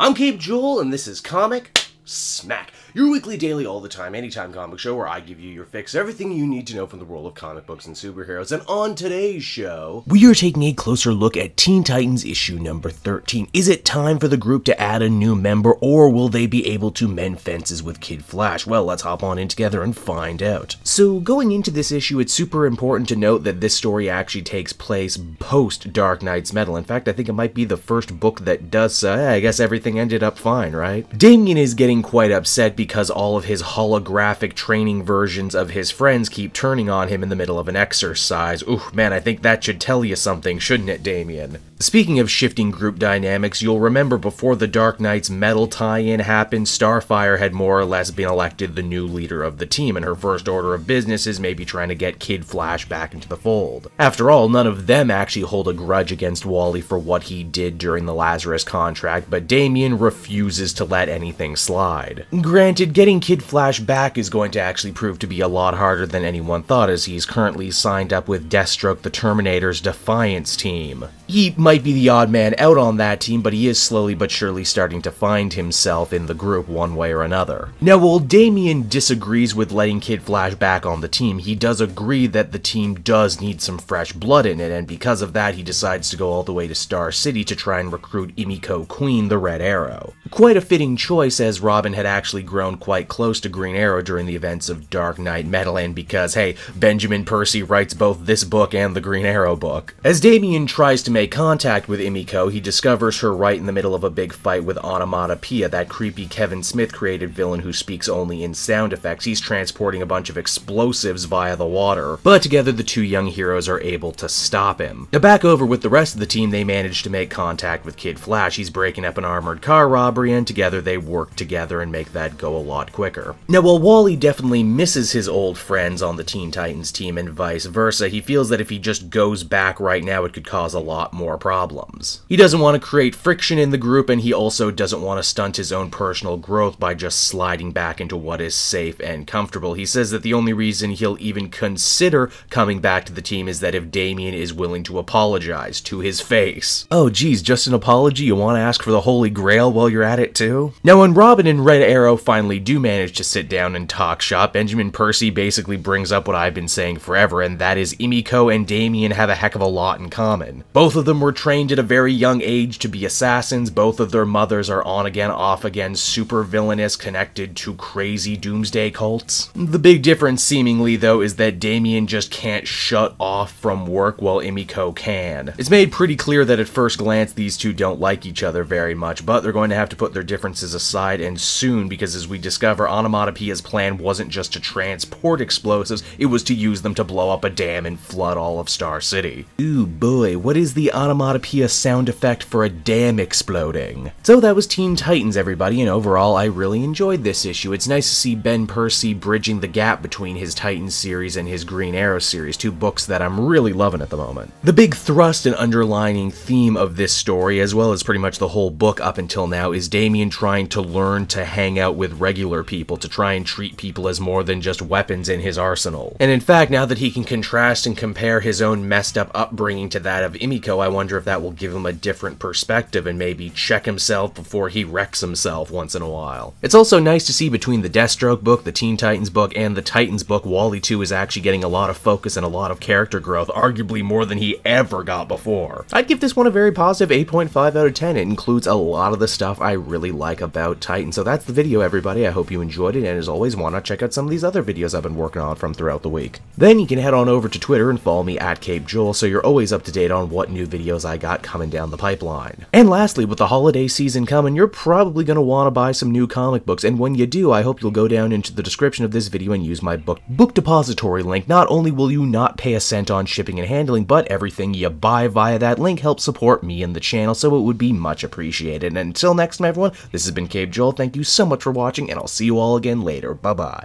I'm Cape Joel, and this is Comic Smack, your weekly, daily, all the time, anytime comic show where I give you your fix of everything you need to know from the world of comic books and superheroes. And on today's show, we are taking a closer look at Teen Titans issue number 13. Is it time for the group to add a new member, or will they be able to mend fences with Kid Flash? Well, let's hop on in together and find out. So, going into this issue, it's super important to note that this story actually takes place post Dark Knight's Metal. In fact, I think it might be the first book that does so. I guess everything ended up fine, right? Damian is getting quite upset because all of his holographic training versions of his friends keep turning on him in the middle of an exercise. Ooh, man, I think that should tell you something, shouldn't it, Damian? Speaking of shifting group dynamics, you'll remember before the Dark Knight's Metal tie-in happened, Starfire had more or less been elected the new leader of the team, and her first order of business is maybe trying to get Kid Flash back into the fold. After all, none of them actually hold a grudge against Wally for what he did during the Lazarus contract, but Damian refuses to let anything slide. Granted, getting Kid Flash back is going to actually prove to be a lot harder than anyone thought, as he's currently signed up with Deathstroke the Terminator's Defiance team. He might be the odd man out on that team, but he is slowly but surely starting to find himself in the group one way or another. Now, while Damian disagrees with letting Kid Flash back on the team, he does agree that the team does need some fresh blood in it, and because of that, he decides to go all the way to Star City to try and recruit Emiko Queen, the Red Arrow. Quite a fitting choice, as Robin had actually grown quite close to Green Arrow during the events of Dark Knight Metal, and because, hey, Benjamin Percy writes both this book and the Green Arrow book. As Damian tries to make contact with Emiko, he discovers her right in the middle of a big fight with Onomatopoeia, that creepy Kevin Smith created villain who speaks only in sound effects. He's transporting a bunch of explosives via the water, but together the two young heroes are able to stop him. Now, back over with the rest of the team, they manage to make contact with Kid Flash. He's breaking up an armored car robbery, and together they work together and make that go a lot quicker. Now, while Wally definitely misses his old friends on the Teen Titans team and vice versa, he feels that if he just goes back right now, it could cause a lot more problems. He doesn't want to create friction in the group, and he also doesn't want to stunt his own personal growth by just sliding back into what is safe and comfortable. He says that the only reason he'll even consider coming back to the team is that if Damian is willing to apologize to his face. Oh geez, just an apology? You want to ask for the Holy Grail while you're at it too? Now, when Robin and Red Arrow finally do manage to sit down and talk shop, Benjamin Percy basically brings up what I've been saying forever, and that is Emiko and Damian have a heck of a lot in common. Both of them were trained at a very young age to be assassins. Both of their mothers are on again, off again, super villainous, connected to crazy doomsday cults. The big difference, seemingly, though, is that Damian just can't shut off from work while Emiko can. It's made pretty clear that at first glance these two don't like each other very much, but they're going to have to put their differences aside, and soon, because as we discover, Onomatopoeia's plan wasn't just to transport explosives, it was to use them to blow up a dam and flood all of Star City. Ooh boy, what is the onomatopoeia sound effect for a dam exploding? So that was Teen Titans, everybody, and overall I really enjoyed this issue. It's nice to see Ben Percy bridging the gap between his Titans series and his Green Arrow series, two books that I'm really loving at the moment. The big thrust and underlining theme of this story, as well as pretty much the whole book up until now, is Damian trying to learn to hang out with regular people, to try and treat people as more than just weapons in his arsenal. And in fact, now that he can contrast and compare his own messed up upbringing to that of Emiko, I wonder if that will give him a different perspective and maybe check himself before he wrecks himself once in a while. It's also nice to see between the Deathstroke book, the Teen Titans book, and the Titans book, Wally 2 is actually getting a lot of focus and a lot of character growth, arguably more than he ever got before. I'd give this one a very positive 8.5 out of 10. It includes a lot of the stuff I really like about Titan. So that's the video, everybody. I hope you enjoyed it, and as always, why not check out some of these other videos I've been working on from throughout the week. Then you can head on over to Twitter and follow me at Cape Joel, so you're always up to date on what new videos I got coming down the pipeline. And lastly, with the holiday season coming, you're probably going to want to buy some new comic books, and when you do, I hope you'll go down into the description of this video and use my book depository link. Not only will you not pay a cent on shipping and handling, but everything you buy via that link helps support me and the channel, so it would be much appreciated. And until next time, everyone, this has been Cape Joel. Thank you so much for watching, and I'll see you all again later. Bye-bye.